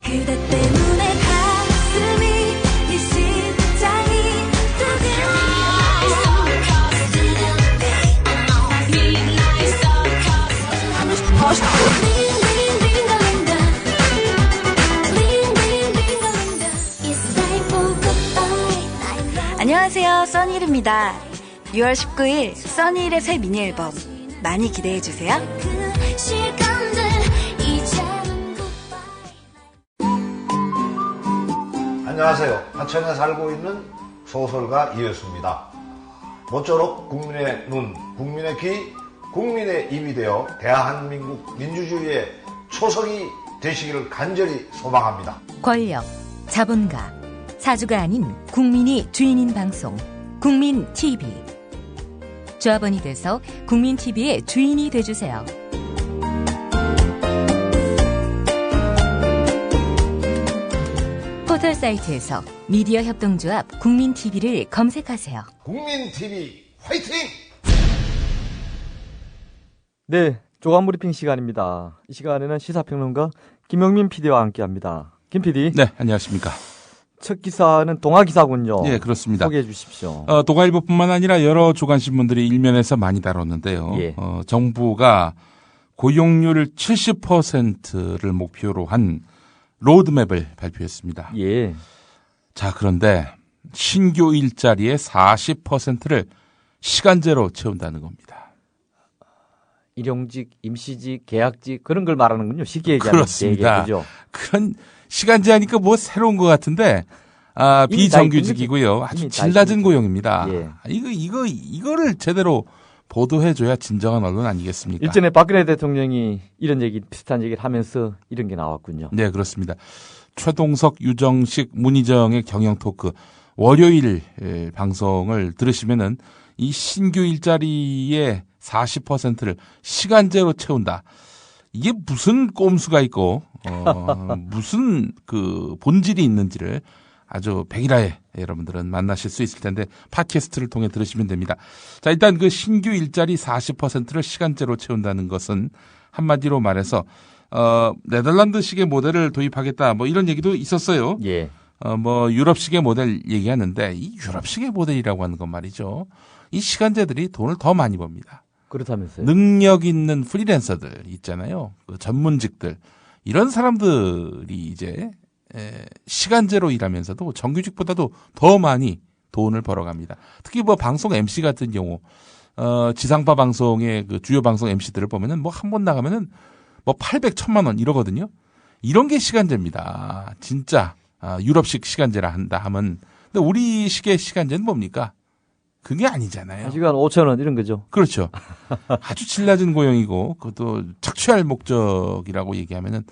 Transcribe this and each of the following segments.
그대 때문에 가슴이 이 심장이 안녕하세요, 써니일입니다. 6월 19일 써니일의 새 미니 앨범 많이 기대해주세요. 안녕하세요. 하천에 살고 있는 소설가 이효수입니다. 모쪼록 국민의 눈, 국민의 귀, 국민의 입이 되어 대한민국 민주주의의 초석이 되시기를 간절히 소망합니다. 권력, 자본가, 사주가 아닌 국민이 주인인 방송 국민TV. 조합원이 돼서 국민TV의 주인이 돼주세요. 포털 사이트에서 미디어 협동조합 국민TV를 검색하세요. 국민TV 화이팅! 네, 조간브리핑 시간입니다. 이 시간에는 시사평론가 김영민 PD와 함께합니다. 김 PD. 네, 안녕하십니까. 첫 기사는 동아기사군요. 네, 그렇습니다. 소개해 주십시오. 동아일보뿐만 아니라 여러 조간신문들이 일면에서 많이 다뤘는데요. 예. 정부가 고용률 70%를 목표로 한 로드맵을 발표했습니다. 예. 자, 그런데 신규 일자리의 40%를 시간제로 채운다는 겁니다. 일용직, 임시직, 계약직 그런 걸 말하는군요. 쉽게 얘기하면. 그렇습니다. 그죠? 그런 시간제 하니까 뭐 새로운 것 같은데 비정규직이고요. 아주 질 낮은 고용입니다. 예. 이거를 제대로 보도해줘야 진정한 언론 아니겠습니까? 일전에 박근혜 대통령이 이런 얘기, 비슷한 얘기를 하면서 이런 게 나왔군요. 네, 그렇습니다. 최동석, 유정식, 문희정의 경영 토크 월요일 방송을 들으시면은 이 신규 일자리의 40%를 시간제로 채운다. 이게 무슨 꼼수가 있고 무슨 그 본질이 있는지를 아주 백일하에 여러분들은 만나실 수 있을 텐데 팟캐스트를 통해 들으시면 됩니다. 자, 일단 그 신규 일자리 40%를 시간제로 채운다는 것은 한마디로 말해서 네덜란드식의 모델을 도입하겠다 뭐 이런 얘기도 있었어요. 예. 뭐 유럽식의 모델 얘기하는데 이 유럽식의 모델이라고 하는 건 말이죠. 이 시간제들이 돈을 더 많이 법니다. 그렇다면서요. 능력 있는 프리랜서들 있잖아요. 그 전문직들 이런 사람들이 이제 시간제로 일하면서도 정규직보다도 더 많이 돈을 벌어갑니다. 특히 뭐 방송 MC 같은 경우 지상파 방송의 그 주요 방송 MC들을 보면은 뭐 한 번 나가면은 뭐 800, 1000만 원 이러거든요. 이런 게 시간제입니다. 진짜 유럽식 시간제라 한다 하면 근데 우리식의 시간제는 뭡니까? 그게 아니잖아요. 1시간 5,000원 이런 거죠. 그렇죠. 아주 질 낮은 고용이고 그것도 착취할 목적이라고 얘기하면은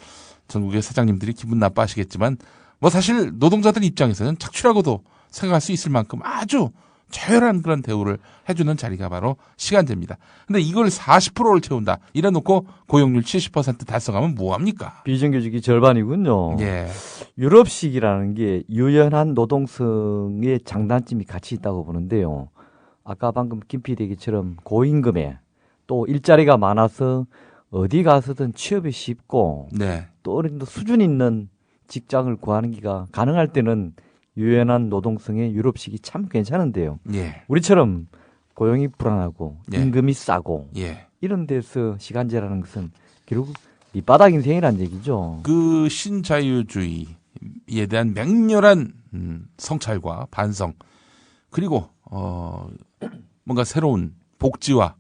전국의 사장님들이 기분 나빠하시겠지만 뭐 사실 노동자들 입장에서는 착취라고도 생각할 수 있을 만큼 아주 저열한 그런 대우를 해주는 자리가 바로 시간제입니다. 근데 이걸 40%를 채운다. 이래놓고 고용률 70% 달성하면 뭐합니까? 비정규직이 절반이군요. 예. 유럽식이라는 게 유연한 노동성의 장단점이 같이 있다고 보는데요. 아까 방금 김 PD 얘기처럼 고임금에 또 일자리가 많아서 어디 가서든 취업이 쉽고 네. 또 어느 정도 수준 있는 직장을 구하는 게가 가능할 때는 유연한 노동성의 유럽식이 참 괜찮은데요. 예. 우리처럼 고용이 불안하고 예. 임금이 싸고 예. 이런 데서 시간제라는 것은 결국 밑바닥 인생이란 얘기죠. 그 신자유주의에 대한 맹렬한 성찰과 반성 그리고 뭔가 새로운 복지와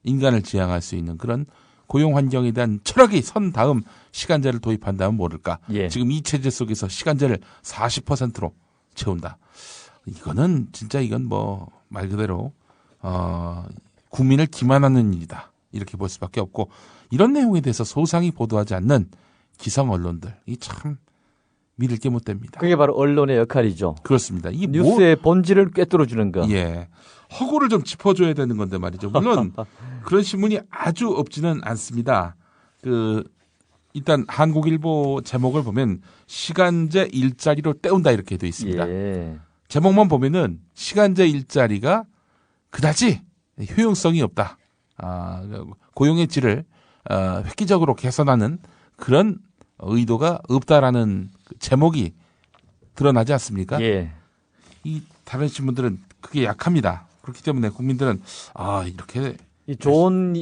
인간을 지향할 수 있는 그런 고용 환경에 대한 철학이 선 다음 시간제를 도입한다면 모를까. 예. 지금 이 체제 속에서 시간제를 40%로 채운다. 이거는 진짜 이건 뭐 말 그대로 국민을 기만하는 일이다. 이렇게 볼 수밖에 없고 이런 내용에 대해서 소상히 보도하지 않는 기성 언론들 이 참 믿을 게 못 됩니다. 그게 바로 언론의 역할이죠. 그렇습니다. 이게 뉴스의 본질을 꿰뚫어주는 거. 예. 허구를 좀 짚어줘야 되는 건데 말이죠. 물론 그런 신문이 아주 없지는 않습니다. 일단 한국일보 제목을 보면 시간제 일자리로 때운다 이렇게 돼 있습니다. 예. 제목만 보면은 시간제 일자리가 그다지 효용성이 없다. 고용의 질을 획기적으로 개선하는 그런 의도가 없다라는 제목이 드러나지 않습니까? 예. 이 다른 신문들은 그게 약합니다. 그렇기 때문에 국민들은 이렇게 이 좋은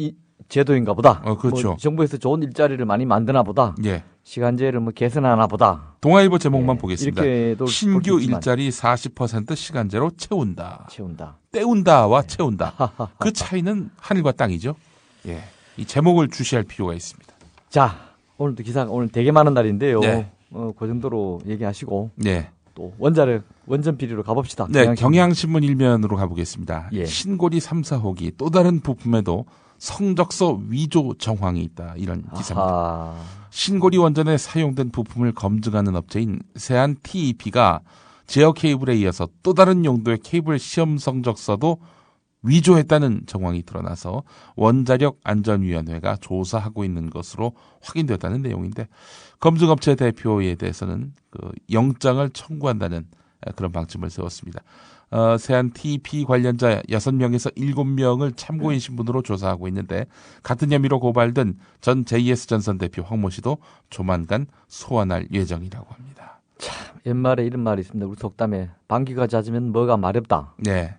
제도인가 보다. 그렇죠. 뭐 정부에서 좋은 일자리를 많이 만드나 보다. 예. 시간제를 뭐 개선하나 보다. 동아일보 제목만 예, 보겠습니다. 이렇게도 신규 볼 수 있지만. 일자리 40% 시간제로 채운다. 채운다. 때운다와 채운다. 그 차이는 하늘과 땅이죠. 예. 이 제목을 주시할 필요가 있습니다. 자, 오늘도 기사가 오늘 되게 많은 날인데요. 네. 그 정도로 얘기하시고 네. 또 원전 비리로 가봅시다. 네, 경향신문 일면으로 가보겠습니다. 예. 신고리 3, 4호기 또 다른 부품에도 성적서 위조 정황이 있다. 이런 기사입니다. 아하. 신고리 원전에 사용된 부품을 검증하는 업체인 세안 TEP가 제어 케이블에 이어서 또 다른 용도의 케이블 시험 성적서도 위조했다는 정황이 드러나서 원자력 안전위원회가 조사하고 있는 것으로 확인됐다는 내용인데, 검증업체 대표에 대해서는 그 영장을 청구한다는 그런 방침을 세웠습니다. 세안 TP 관련자 6명에서 7명을 참고인 신분으로 조사하고 있는데, 같은 혐의로 고발된 전 JS전선 대표 황모 씨도 조만간 소환할 예정이라고 합니다. 옛말에 이런 말이 있습니다. 우리 속담에 방귀가 잦으면 뭐가 마렵다. 네.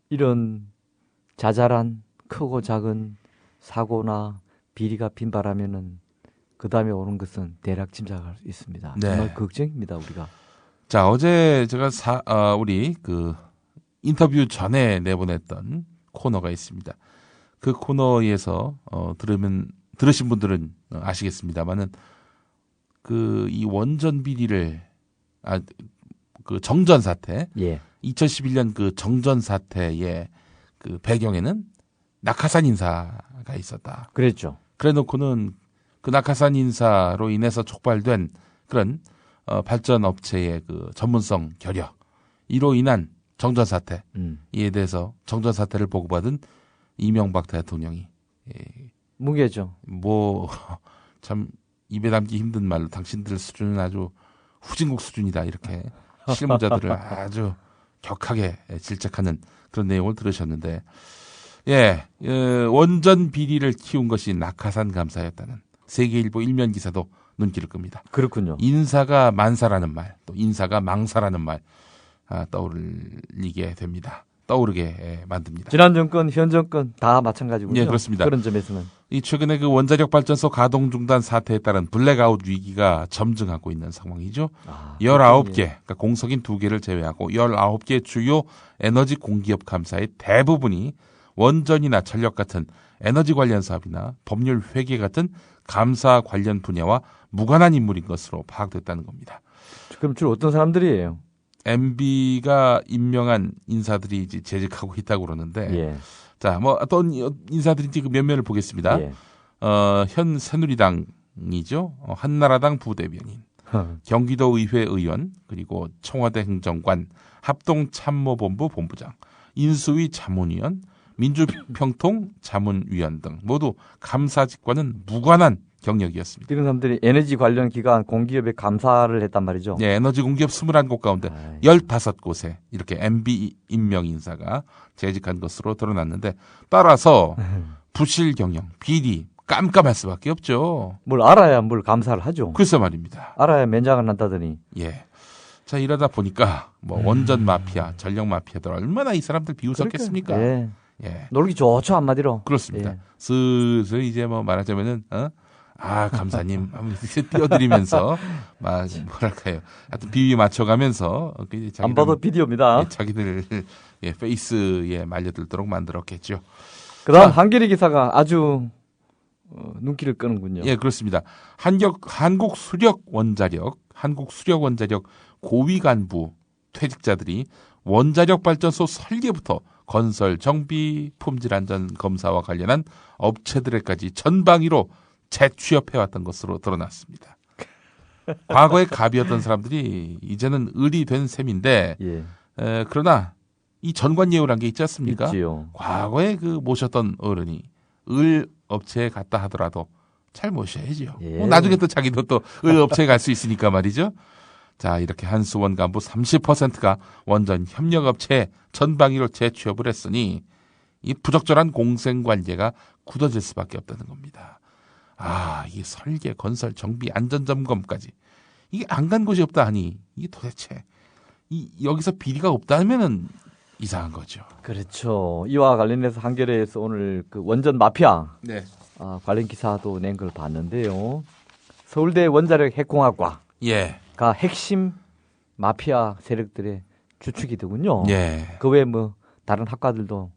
이런 자잘한 크고 작은 사고나 비리가 빈발하면은 그 다음에 오는 것은 대략 짐작할 수 있습니다. 네. 정말 걱정입니다, 우리가. 자, 어제 제가 우리 그 인터뷰 전에 내보냈던 코너가 있습니다. 그 코너에서 들으신 분들은 아시겠습니다만은 그 이 원전 비리를 그 정전 사태, 예. 2011년 그 정전 사태의 그 배경에는 낙하산 인사가 있었다. 그랬죠. 그래놓고는 그 낙하산 인사로 인해서 촉발된 그런 발전 업체의 그 전문성 결여, 이로 인한 정전 사태, 이에 대해서 정전 사태를 보고받은 이명박 대통령이 무게죠. 뭐 참 입에 담기 힘든 말로 당신들 수준은 아주 후진국 수준이다, 이렇게 실무자들을 아주 격하게 질책하는 그런 내용을 들으셨는데, 원전 비리를 키운 것이 낙하산 감사였다는 세계일보 일면 기사도 눈길을 끕니다. 그렇군요. 인사가 만사라는 말, 또 인사가 망사라는 말 떠오르게 만듭니다. 지난 정권, 현 정권 다 마찬가지군요. 예, 그렇습니다. 그런 점에서는. 이 최근에 그 원자력 발전소 가동 중단 사태에 따른 블랙아웃 위기가 점증하고 있는 상황이죠. 19개, 그러니까 공석인 2개를 제외하고 19개 주요 에너지 공기업 감사의 대부분이 원전이나 전력 같은 에너지 관련 사업이나 법률 회계 같은 감사 관련 분야와 무관한 인물인 것으로 파악됐다는 겁니다. 그럼 주로 어떤 사람들이에요? MB가 임명한 인사들이 이제 재직하고 있다고 그러는데, 예. 자, 뭐 어떤 인사들인지 그 면면을 보겠습니다. 예. 현 새누리당이죠. 한나라당 부대변인, 경기도 의회 의원, 그리고 청와대 행정관, 합동참모본부 본부장, 인수위 자문위원, 민주평통 자문위원 등 모두 감사 직과는 무관한 경력이었습니다. 이런 사람들이 에너지 관련 기관 공기업에 감사를 했단 말이죠. 네, 에너지 공기업 21곳 가운데 15곳에 이렇게 MB 임명 인사가 재직한 것으로 드러났는데, 따라서 부실 경영, 비리, 깜깜할 수밖에 없죠. 뭘 알아야 뭘 감사를 하죠. 글쎄 말입니다. 알아야 면장을 한다더니. 예. 자, 이러다 보니까 뭐 원전 마피아, 전력 마피아들 얼마나 이 사람들 비웃었겠습니까? 예. 예. 놀기 좋죠, 한마디로. 그렇습니다. 예. 슬슬 이제 뭐 말하자면은 감사님 하면 뛰어드리면서 막 뭐랄까요, 하여튼 비위 맞춰가면서 안 봐도 비디오입니다. 자기들 페이스에 말려들도록 만들었겠죠. 그다음 한겨레 기사가 아주 눈길을 끄는군요. 예, 그렇습니다. 한국 수력 원자력 고위 간부 퇴직자들이 원자력 발전소 설계부터 건설, 정비, 품질 안전 검사와 관련한 업체들에까지 전방위로 재취업해왔던 것으로 드러났습니다. 과거에 갑이었던 사람들이 이제는 을이 된 셈인데, 예. 그러나 이 전관예우란 게 있지 않습니까? 있지요. 과거에 그 모셨던 어른이 을 업체에 갔다 하더라도 잘 모셔야지요. 예. 나중에 또 자기도 또 을 업체에 갈 수 있으니까 말이죠. 자, 이렇게 한수원 간부 30%가 원전 협력업체에 전방위로 재취업을 했으니 이 부적절한 공생관계가 굳어질 수밖에 없다는 겁니다. 이 설계, 건설, 정비, 안전점검까지 이게 안 간 곳이 없다 하니 이게 도대체 여기서 비리가 없다면은 이상한 거죠. 그렇죠. 이와 관련해서 한겨레에서 오늘 그 원전 마피아 네. 관련 기사도 낸 걸 봤는데요. 서울대 원자력 핵공학과가 예. 핵심 마피아 세력들의 주축이더군요. 예. 그 외에 뭐 다른 학과들도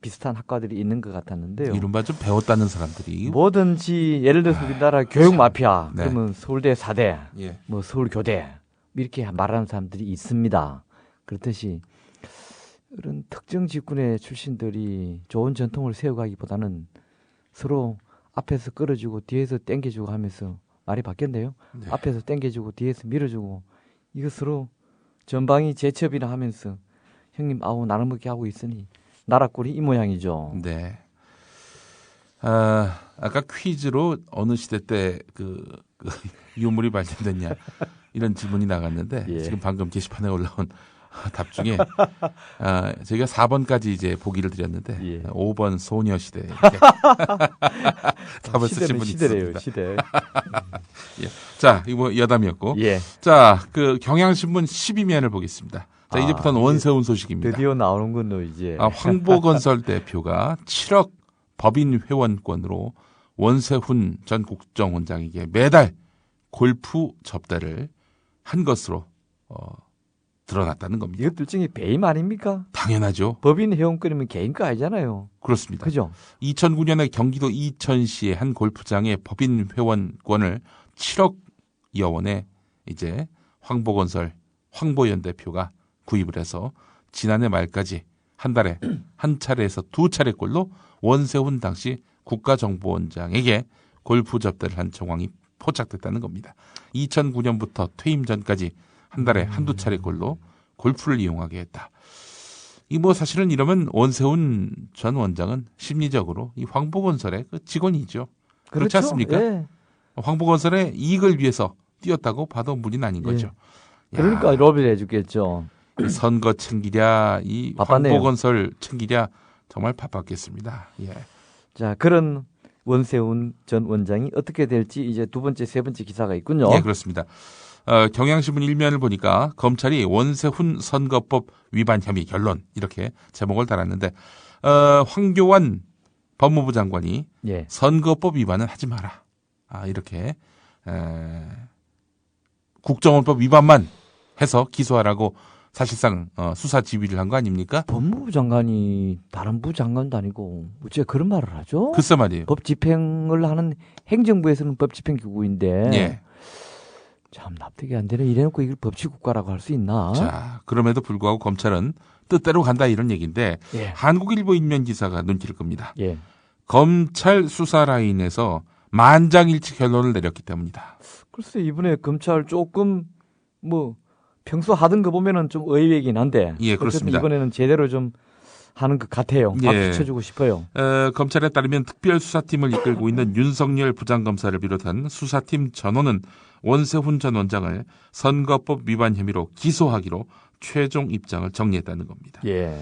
비슷한 학과들이 있는 것 같았는데요. 이른바 좀 배웠다는 사람들이 뭐든지 예를 들어서 우리나라 교육 마피아 네. 그러면 서울대 4대, 예. 뭐 서울교대 이렇게 말하는 사람들이 있습니다. 그렇듯이 이런 특정 직군의 출신들이 좋은 전통을 세워가기보다는 서로 앞에서 끌어주고 뒤에서 땡겨주고 하면서 말이 바뀌었네요. 네. 앞에서 땡겨주고 뒤에서 밀어주고 이거 서로 전방위 제첩이나 하면서 형님 아우 나눠 먹게 하고 있으니 나라 꼴이 이 모양이죠. 네. 아까 퀴즈로 어느 시대 때 그 유물이 발견됐냐 이런 질문이 나갔는데 예. 지금 방금 게시판에 올라온 답 중에 저희가 4번까지 이제 보기를 드렸는데 예. 5번 소녀시대 이렇게 답을 쓰신 분이 시대래요, 있습니다. 시대. 예. 자, 이거 뭐 여담이었고. 예. 자, 그 경향신문 12면을 보겠습니다. 자, 이제부터는 원세훈 소식입니다. 드디어 나오는군요, 이제. 황보건설 대표가 7억 법인 회원권으로 원세훈 전 국정원장에게 매달 골프 접대를 한 것으로 드러났다는 겁니다. 이것도 일종의 배임 아닙니까? 당연하죠. 법인 회원권이면 개인 거 아니잖아요. 그렇습니다. 그죠? 2009년에 경기도 이천시의 한 골프장의 법인 회원권을 7억여 원에 이제 황보건설 황보연 대표가 구입을 해서 지난해 말까지 한 달에 한 차례에서 두 차례꼴로 원세훈 당시 국가정보원장에게 골프 접대를 한 정황이 포착됐다는 겁니다. 2009년부터 퇴임 전까지 한 달에 한두 차례꼴로 골프를 이용하게 했다. 이 뭐 사실은 이러면 원세훈 전 원장은 심리적으로 이 황보건설의 그 직원이죠. 그렇지 않습니까? 예. 황보건설의 이익을 위해서 뛰었다고 봐도 무리는 아닌 거죠. 그러니까 로비를 해주겠죠. 이 선거 챙기랴, 이 바빴네요. 황보건설 챙기랴 정말 바빴겠습니다. 예. 자, 그런 원세훈 전 원장이 어떻게 될지 이제 두 번째, 세 번째 기사가 있군요. 예, 그렇습니다. 경향신문 1면을 보니까 검찰이 원세훈 선거법 위반 혐의 결론 이렇게 제목을 달았는데 황교안 법무부 장관이 예. 선거법 위반은 하지 마라. 이렇게 국정원법 위반만 해서 기소하라고 사실상 수사 지휘를 한 거 아닙니까? 법무부 장관이 다른 부 장관도 아니고 어째 그런 말을 하죠? 글쎄 말이에요. 법 집행을 하는 행정부에서는 법 집행 기구인데 예. 참 납득이 안 되네. 이래놓고 이걸 법치국가라고 할 수 있나? 자, 그럼에도 불구하고 검찰은 뜻대로 간다 이런 얘기인데 예. 한국일보 인면 기사가 눈길을 끕니다. 예. 검찰 수사 라인에서 만장일치 결론을 내렸기 때문이다. 글쎄 이번에 검찰 조금 뭐 평소 하던 거 보면은 좀 의외이긴 한데 예, 그렇습니다. 이번에는 제대로 좀 하는 것 같아요. 박수 예. 쳐주고 싶어요. 검찰에 따르면 특별수사팀을 이끌고 있는 윤석열 부장검사를 비롯한 수사팀 전원은 원세훈 전 원장을 선거법 위반 혐의로 기소하기로 최종 입장을 정리했다는 겁니다. 예.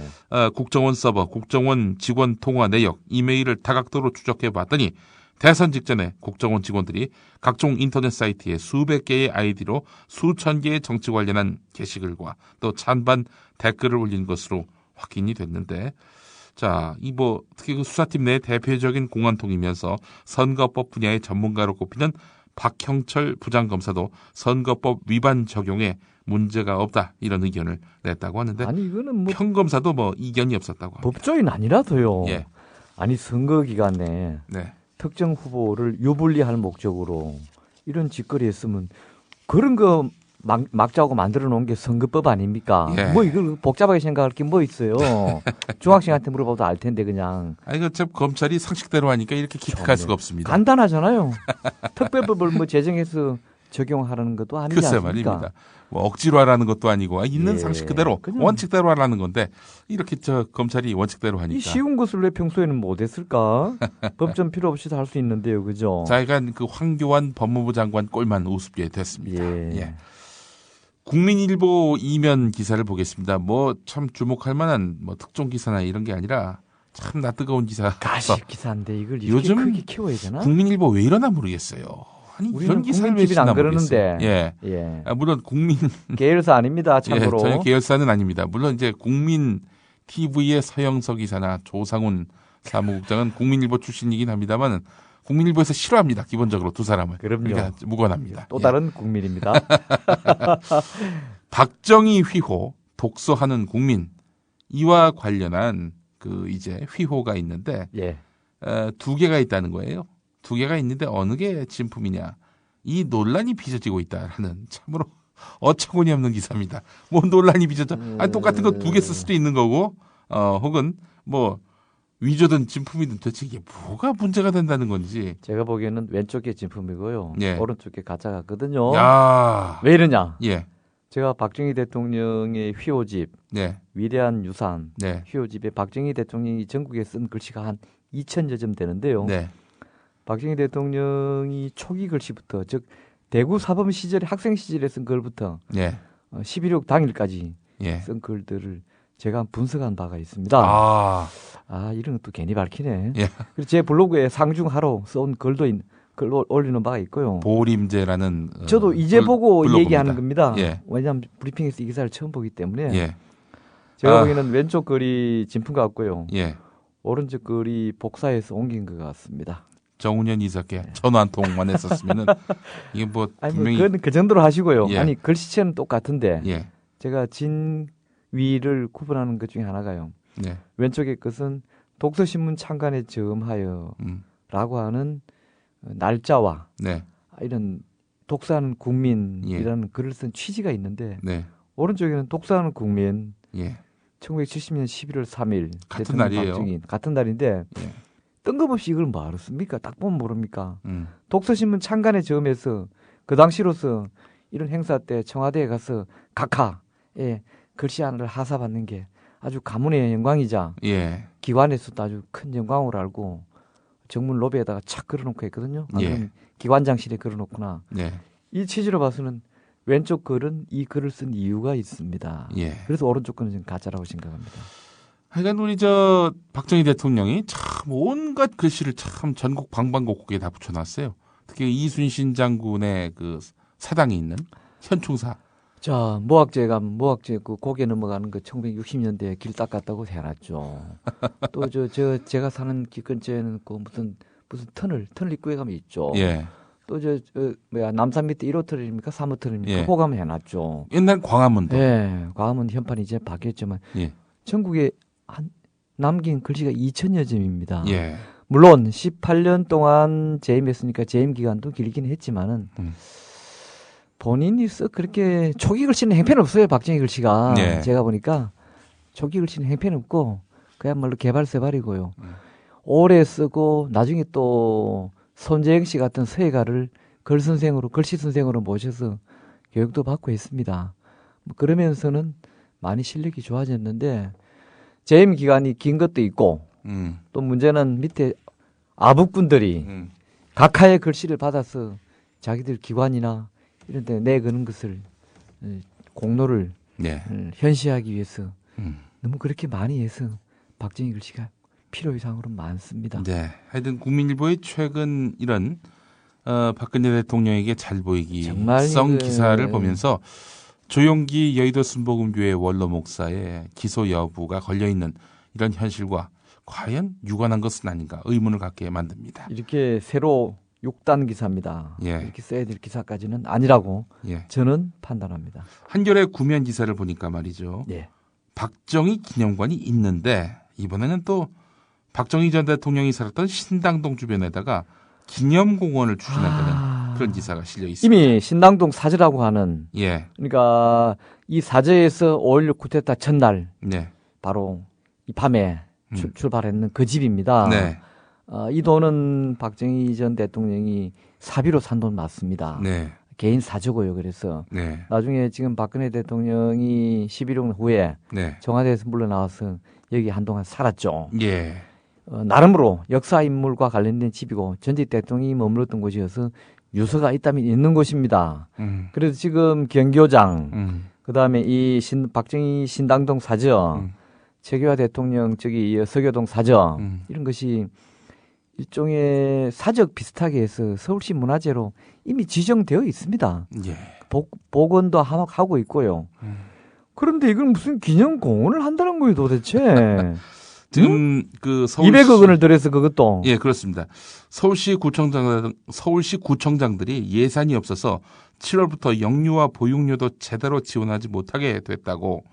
국정원 서버, 국정원 직원 통화 내역, 이메일을 다각도로 추적해 봤더니 대선 직전에 국정원 직원들이 각종 인터넷 사이트에 수백 개의 아이디로 수천 개의 정치 관련한 게시글과 또 찬반 댓글을 올린 것으로 확인이 됐는데, 자, 이 뭐 특히 그 수사팀 내 대표적인 공안통이면서 선거법 분야의 전문가로 꼽히는 박형철 부장검사도 선거법 위반 적용에 문제가 없다 이런 의견을 냈다고 하는데, 아니 이거는 뭐 평검사도 뭐 이견이 없었다고 합니다. 법조인 아니라서요. 예. 아니 선거 기간에 네. 특정 후보를 유불리할 목적으로 이런 짓거리 했으면 그런 거 막자고 만들어 놓은 게 선거법 아닙니까? 예. 뭐 이걸 복잡하게 생각할 게 뭐 있어요. 중학생한테 물어봐도 알 텐데 그냥 이거 참 검찰이 상식대로 하니까 이렇게 기특할 수가 없습니다. 간단하잖아요. 특별법을 뭐 제정해서 적용하라는 것도 아니지 글쎄 않습니까? 말입니다. 뭐 억지로 하라는 것도 아니고 있는 예. 상식 그대로 그냥 원칙대로 하라는 건데 이렇게 검찰이 원칙대로 하니까. 이 쉬운 것을 왜 평소에는 못했을까? 법전 필요 없이도 할 수 있는데요, 그죠? 자기가 그 황교안 법무부 장관 꼴만 우습게 됐습니다. 예. 예. 국민일보 이면 기사를 보겠습니다. 뭐 참 주목할 만한 뭐 특종 기사나 이런 게 아니라 참 나 뜨거운 기사. 가십 기사인데 이걸 이렇게 요즘 크게 키워야 되나? 국민일보 왜 이러나 모르겠어요. 아니 우리는 이런 기사를 왜 국민TV는 안 쓰나 그러는데. 모르겠어요. 예. 예. 물론 국민 계열사 아닙니다. 참고로. 예, 전혀 계열사는 아닙니다. 물론 이제 국민 TV의 서영석 기사나 조상훈 사무국장은 국민일보 출신이긴 합니다만 국민일보에서 싫어합니다. 기본적으로 두 사람을. 그럼요. 그러니까 무관합니다. 또 예. 다른 국민입니다. 박정희 휘호 독서하는 국민 이와 관련한 그 이제 휘호가 있는데 예. 두 개가 있다는 거예요. 두 개가 있는데 어느 게 진품이냐 이 논란이 빚어지고 있다라는 참으로 어처구니 없는 기사입니다. 뭐 논란이 빚어져? 아니 똑같은 거 두 개 쓸 수도 있는 거고 혹은 뭐 위조든 진품이든 도대체 이게 뭐가 문제가 된다는 건지. 제가 보기에는 왼쪽 게 진품이고요. 예. 오른쪽 게 가짜 같거든요. 야, 왜 이러냐? 예, 제가 박정희 대통령의 휘호집 네, 위대한 유산 네, 휘호집에 박정희 대통령이 전국에 쓴 글씨가 한 2,000여 점 되는데요. 네, 박정희 대통령이 초기 글씨부터 즉 대구 사범 시절에 학생 시절에 쓴 글부터 예, 11.6 당일까지 예. 쓴 글들을 제가 분석한 바가 있습니다. 이런 것도 괜히 밝히네. 예. 그리고 제 블로그에 상중하로 써온 글 올리는 바가 있고요. 보림제라는 저도 이제 보고 블로그입니다. 얘기하는 겁니다. 예. 왜냐하면 브리핑에서 이 기사를 처음 보기 때문에 예, 제가 보기에는 왼쪽 글이 진품 같고요. 예. 오른쪽 글이 복사해서 옮긴 것 같습니다. 정운현 이사께 전화 한 통만 했었으면은 이게 뭐 아니 분명히 그건 그 정도로 하시고요. 예. 아니 글씨체는 똑같은데 예, 제가 진위를 구분하는 것 중에 하나가요. 네, 왼쪽의 것은 독서신문 창간에 저음하여 라고 하는 날짜와 네, 이런 독서하는 국민이라는 글을 쓴 취지가 있는데 네, 오른쪽에는 독서하는 국민 예, 1970년 11월 3일 같은 대통령 날이에요. 박정희 같은 날인데 예, 뜬금없이 이걸 뭐 알았습니까? 딱 보면 모릅니까? 음, 독서신문 창간에 저음해서 그 당시로서 이런 행사 때 청와대에 가서 각하의 글씨 하나를 하사받는 게 아주 가문의 영광이자 예, 기관에서도 아주 큰 영광으로 알고 정문 로비에다가 착 걸어놓고 했거든요. 예. 기관장실에 걸어놓거나 네, 이 취지로 봐서는 왼쪽 글은 이 글을 쓴 이유가 있습니다. 예. 그래서 오른쪽 글은 좀 가짜라고 생각합니다. 하여간 우리 박정희 대통령이 참 온갖 글씨를 참 전국 방방곡곡에 다 붙여놨어요. 특히 이순신 장군의 그 사당이 있는 현충사. 자, 모학제 그 고개 넘어가는 그 1960년대에 길 닦았다고 해놨죠. 또 제가 사는 길 근처에는 그 무슨 터널 입구에 가면 있죠. 예. 또 남산 밑에 1호 터널입니까? 3호 터널입니까? 예. 그거 가면 해놨죠. 옛날 광화문도. 예, 광화문 현판이 이제 바뀌었지만 예. 전국에 남긴 글씨가 2,000여 점입니다. 예. 물론 18년 동안 재임했으니까 재임 기간도 길긴 했지만은 본인이 그렇게 초기 글씨는 행패는 없어요. 박정희 글씨가. 예. 제가 보니까 초기 글씨는 행패는 없고 그야말로 개발세발이고요. 오래 쓰고 나중에 또 손재영 씨 같은 서예가를 글씨 선생으로 모셔서 교육도 받고 했습니다. 그러면서는 많이 실력이 좋아졌는데 재임 기간이 긴 것도 있고 또 문제는 밑에 아부꾼들이 각하의 글씨를 받아서 자기들 기관이나 이런 데 내거는 것을 공로를 예. 현시하기 위해서 너무 그렇게 많이 해서 박정희 글씨가 필요 이상으로 많습니다. 네. 하여튼 국민일보의 최근 이런 박근혜 대통령에게 잘 보이기 정말 성 기사를 보면서 조용기 여의도 순복음교회 원로 목사의 기소 여부가 걸려있는 이런 현실과 과연 유관한 것은 아닌가 의문을 갖게 만듭니다. 이렇게 새로 6단 기사입니다. 예. 이렇게 써야 될 기사까지는 아니라고 예. 저는 판단합니다. 한겨레 구면 기사를 보니까 말이죠. 예. 박정희 기념관이 있는데 이번에는 또 박정희 전 대통령이 살았던 신당동 주변에다가 기념공원을 추진한다는 그런 기사가 실려 있습니다. 이미 신당동 사저라고 하는 예. 그러니까 이 사저에서 5.16 쿠데타 첫날 네. 바로 이 밤에 출발했는 그 집입니다. 네. 이 돈은 박정희 전 대통령이 사비로 산 돈 맞습니다. 네. 개인 사저고요. 그래서 네. 나중에 지금 박근혜 대통령이 11.6 후에 네. 청와대에서 물러나와서 여기 한동안 살았죠. 예. 나름으로 역사 인물과 관련된 집이고 전직 대통령이 머물렀던 곳이어서 유서가 있다면 있는 곳입니다. 그래서 지금 경교장, 그다음에 이 박정희 신당동 사저, 최규하 대통령 저기 서교동 사저 이런 것이 일종의 사적 비슷하게 해서 서울시 문화재로 이미 지정되어 있습니다. 예. 복원도 하고 있고요. 그런데 이건 무슨 기념공원을 한다는 거예요, 도대체? 지금 그 서울시 200억 원을 들여서 그것도. 예, 그렇습니다. 서울시 구청장들이 예산이 없어서 7월부터 영유아 보육료도 제대로 지원하지 못하게 됐다고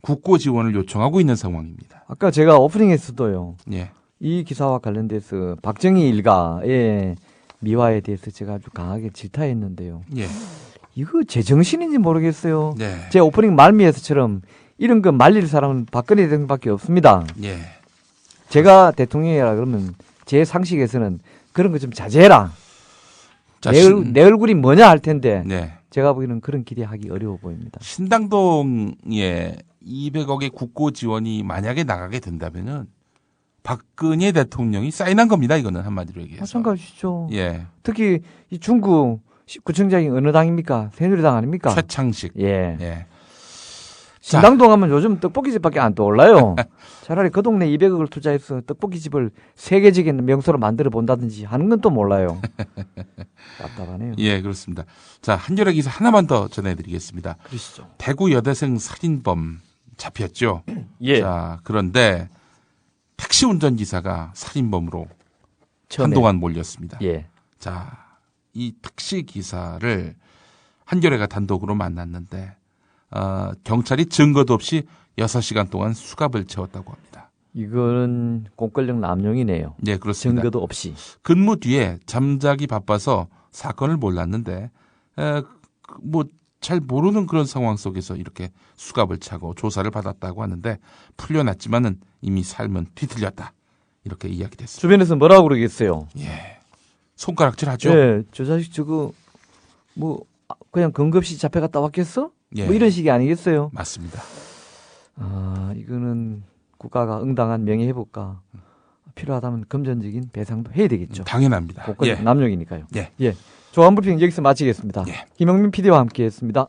국고 지원을 요청하고 있는 상황입니다. 아까 제가 오프닝에서도요. 예. 이 기사와 관련돼서 박정희 일가의 미화에 대해서 제가 아주 강하게 질타했는데요. 예. 이거 제정신인지 모르겠어요. 네. 제 오프닝 말미에서처럼 이런 거 말릴 사람은 박근혜 대통령밖에 없습니다. 예. 제가 대통령이라 그러면 제 상식에서는 그런 거 좀 자제해라. 자, 내 얼굴이 뭐냐 할 텐데 네. 제가 보기에는 그런 기대하기 어려워 보입니다. 신당동에 200억의 국고 지원이 만약에 나가게 된다면은 박근혜 대통령이 사인한 겁니다. 이거는 한마디로 얘기해서. 마찬가지죠. 예. 특히 이 중구 구청장이 어느 당입니까? 새누리당 아닙니까? 최창식. 예. 예. 신당동 하면 요즘 떡볶이집밖에 안 떠올라요. 차라리 그 동네 200억을 투자해서 떡볶이집을 세계적인 명소로 만들어 본다든지 하는 건 또 몰라요. 답답하네요. 예, 그렇습니다. 자, 한겨레 기사 하나만 더 전해드리겠습니다. 그러시죠. 대구 여대생 살인범 잡혔죠. 예. 자, 그런데 택시 운전기사가 살인범으로 처음에. 한동안 몰렸습니다. 예. 자, 이 택시 기사를 한겨레가 단독으로 만났는데 경찰이 증거도 없이 6시간 동안 수갑을 채웠다고 합니다. 이거는 공권력 남용이네요. 네, 그렇습니다. 증거도 없이. 근무 뒤에 잠자기 바빠서 사건을 몰랐는데 뭐 잘 모르는 그런 상황 속에서 이렇게 수갑을 차고 조사를 받았다고 하는데 풀려났지만은 이미 삶은 뒤틀렸다. 이렇게 이야기됐습니다. 주변에서 뭐라고 그러겠어요? 예. 손가락질하죠. 예, 저 자식 저거 뭐 그냥 근거 없이 잡혀갔다 왔겠어? 예. 뭐 이런 식이 아니겠어요? 맞습니다. 아, 이거는 국가가 응당한 명예회복과 필요하다면 금전적인 배상도 해야 되겠죠. 당연합니다. 공권력 예. 남용이니까요. 예. 예. 조한불평 여기서 마치겠습니다. 예. 김영민 PD와 함께했습니다.